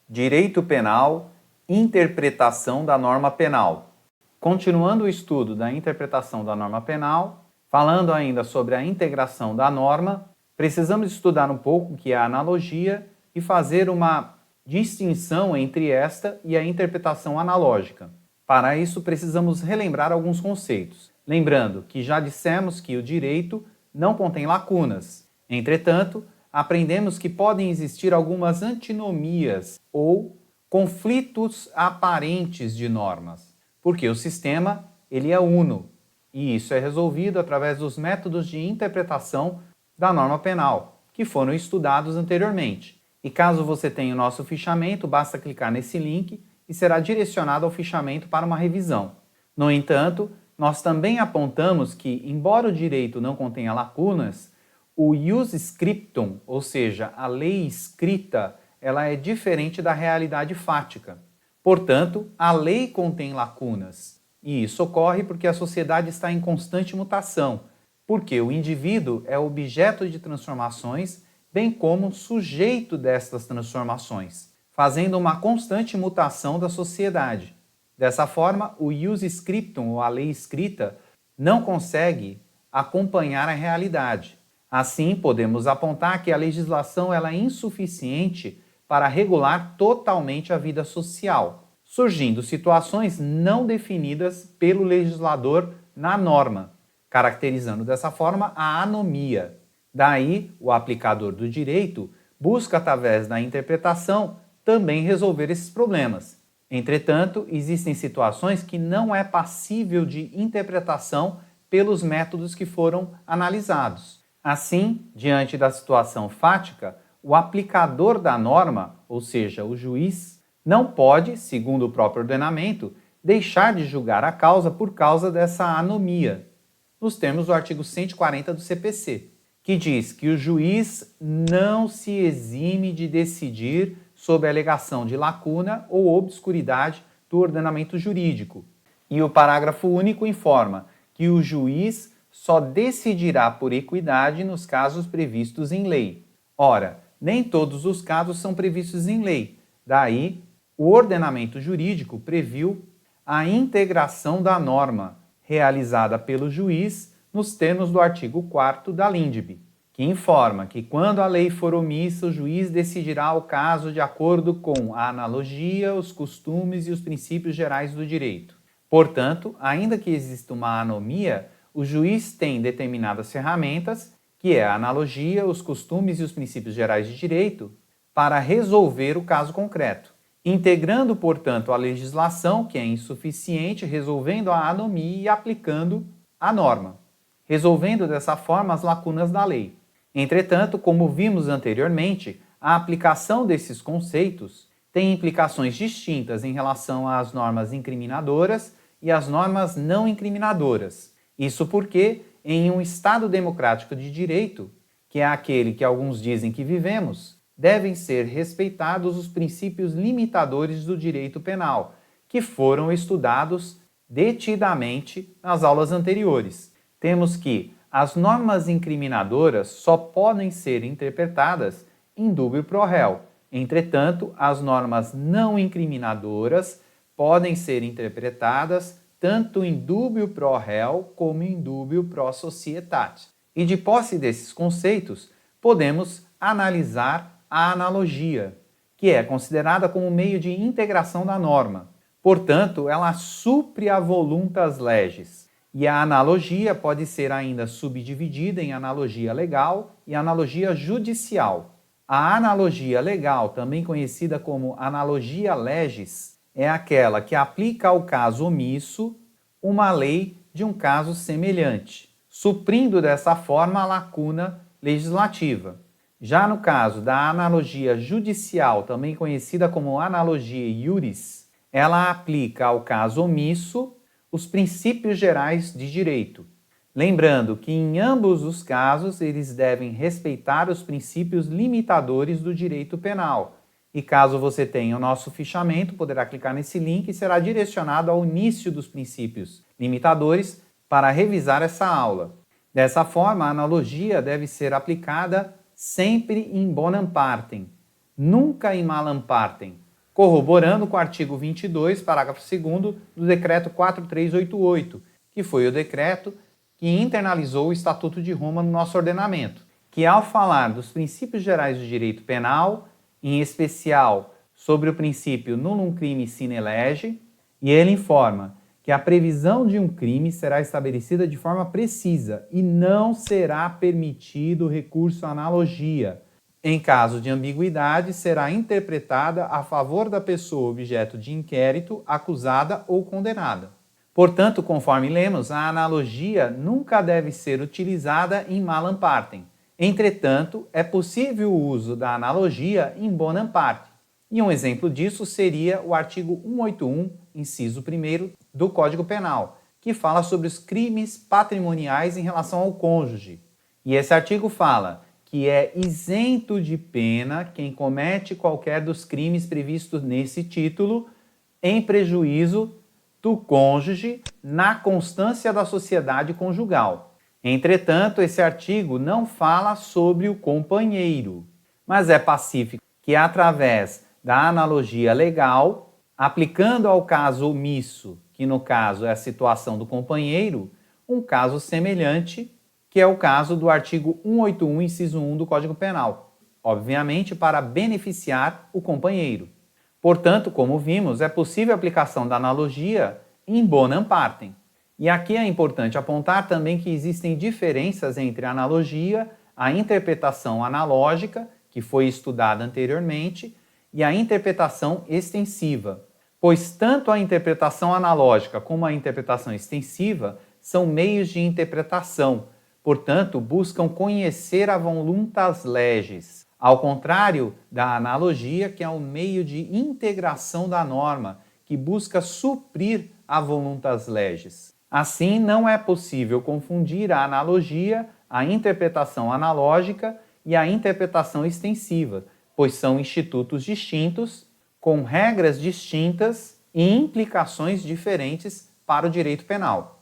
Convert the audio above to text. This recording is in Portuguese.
Direito Penal, interpretação da norma penal. Continuando o estudo da interpretação da norma penal, falando ainda sobre a integração da norma, precisamos estudar um pouco o que é a analogia e fazer uma distinção entre esta e a interpretação analógica. Para isso, precisamos relembrar alguns conceitos. Lembrando que já dissemos que o direito não contém lacunas. Entretanto, aprendemos que podem existir algumas antinomias ou conflitos aparentes de normas, porque o sistema ele é uno, e isso é resolvido através dos métodos de interpretação da norma penal, que foram estudados anteriormente. E caso você tenha o nosso fichamento, basta clicar nesse link e será direcionado ao fichamento para uma revisão. No entanto, nós também apontamos que, embora o direito não contenha lacunas, o ius scriptum, ou seja, a lei escrita, ela é diferente da realidade fática. Portanto, a lei contém lacunas, e isso ocorre porque a sociedade está em constante mutação, porque o indivíduo é objeto de transformações, bem como sujeito destas transformações, fazendo uma constante mutação da sociedade. Dessa forma, o ius scriptum, ou a lei escrita, não consegue acompanhar a realidade. Assim, podemos apontar que a legislação ela é insuficiente para regular totalmente a vida social, surgindo situações não definidas pelo legislador na norma, caracterizando dessa forma a anomia. Daí, o aplicador do direito busca, através da interpretação, também resolver esses problemas. Entretanto, existem situações que não é passível de interpretação pelos métodos que foram analisados. Assim, diante da situação fática, o aplicador da norma, ou seja, o juiz, não pode, segundo o próprio ordenamento, deixar de julgar a causa por causa dessa anomia, nos termos do artigo 140 do CPC, que diz que o juiz não se exime de decidir sob a alegação de lacuna ou obscuridade do ordenamento jurídico. E o parágrafo único informa que o juiz só decidirá por equidade nos casos previstos em lei. Ora, nem todos os casos são previstos em lei. Daí, o ordenamento jurídico previu a integração da norma, realizada pelo juiz nos termos do artigo 4º da LINDB, que informa que quando a lei for omissa, o juiz decidirá o caso de acordo com a analogia, os costumes e os princípios gerais do direito. Portanto, ainda que exista uma anomia, o juiz tem determinadas ferramentas, que é a analogia, os costumes e os princípios gerais de direito, para resolver o caso concreto, integrando, portanto, a legislação, que é insuficiente, resolvendo a anomia e aplicando a norma, resolvendo dessa forma as lacunas da lei. Entretanto, como vimos anteriormente, a aplicação desses conceitos tem implicações distintas em relação às normas incriminadoras e às normas não incriminadoras. Isso porque, em um Estado democrático de direito, que é aquele que alguns dizem que vivemos, devem ser respeitados os princípios limitadores do direito penal, que foram estudados detidamente nas aulas anteriores. Temos que as normas incriminadoras só podem ser interpretadas in dubio pro réu. Entretanto, as normas não incriminadoras podem ser interpretadas tanto in dubio pro réu como in dubio pro societate. E de posse desses conceitos, podemos analisar a analogia, que é considerada como meio de integração da norma. Portanto, ela supre a voluntas legis. E a analogia pode ser ainda subdividida em analogia legal e analogia judicial. A analogia legal, também conhecida como analogia legis, é aquela que aplica ao caso omisso uma lei de um caso semelhante, suprindo dessa forma a lacuna legislativa. Já no caso da analogia judicial, também conhecida como analogia iuris, ela aplica ao caso omisso os princípios gerais de direito, lembrando que em ambos os casos eles devem respeitar os princípios limitadores do direito penal. E caso você tenha o nosso fichamento, poderá clicar nesse link e será direcionado ao início dos princípios limitadores para revisar essa aula. Dessa forma, a analogia deve ser aplicada sempre em bonam partem, nunca em malam partem, corroborando com o artigo 22, parágrafo 2º do Decreto 4388, que foi o decreto que internalizou o Estatuto de Roma no nosso ordenamento, que ao falar dos princípios gerais do direito penal, em especial sobre o princípio nullum crime sine lege, e ele informa que a previsão de um crime será estabelecida de forma precisa e não será permitido recurso à analogia. Em caso de ambiguidade, será interpretada a favor da pessoa objeto de inquérito, acusada ou condenada. Portanto, conforme lemos, a analogia nunca deve ser utilizada em malam partem. Entretanto, é possível o uso da analogia em bonam parte. E um exemplo disso seria o artigo 181, inciso 1º do Código Penal, que fala sobre os crimes patrimoniais em relação ao cônjuge. E esse artigo fala que é isento de pena quem comete qualquer dos crimes previstos nesse título em prejuízo do cônjuge na constância da sociedade conjugal. Entretanto, esse artigo não fala sobre o companheiro, mas é pacífico que, através da analogia legal, aplicando ao caso omisso, que no caso é a situação do companheiro, um caso semelhante, que é o caso do artigo 181, inciso 1 do Código Penal, obviamente para beneficiar o companheiro. Portanto, como vimos, é possível a aplicação da analogia em bonam partem. E aqui é importante apontar também que existem diferenças entre a analogia, a interpretação analógica, que foi estudada anteriormente, e a interpretação extensiva, pois tanto a interpretação analógica como a interpretação extensiva são meios de interpretação, portanto, buscam conhecer a voluntas leges, ao contrário da analogia, que é um meio de integração da norma, que busca suprir a voluntas leges. Assim, não é possível confundir a analogia, a interpretação analógica e a interpretação extensiva, pois são institutos distintos, com regras distintas e implicações diferentes para o direito penal.